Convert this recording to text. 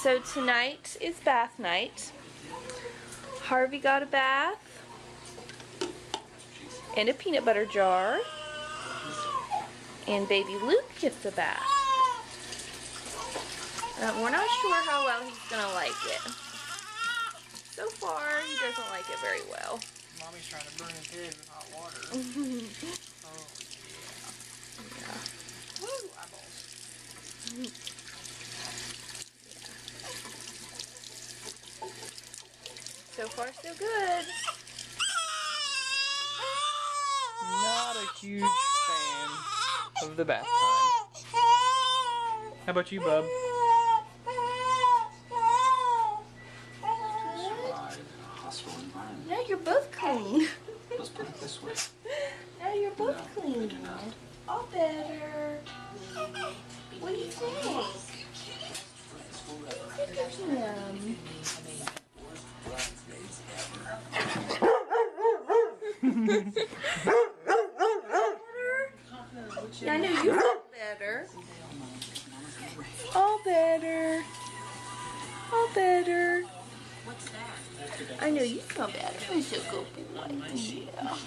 So tonight is bath night. Harvey got a bath and a peanut butter jar, and baby Luke gets a bath. We're not sure how well he's gonna like it. So far, he doesn't like it very well. Mommy's trying to burn his head with hot water. Oh, yeah. Woo, eyeballs. So far, so good. Not a huge fan of the bath time. How about you, bub? Now you're both clean. Let's put it this way. Now you're both clean. All better. What do you think? I know you feel better. All better. All better. What's that? I know you feel better. I'm so good boy. Yeah.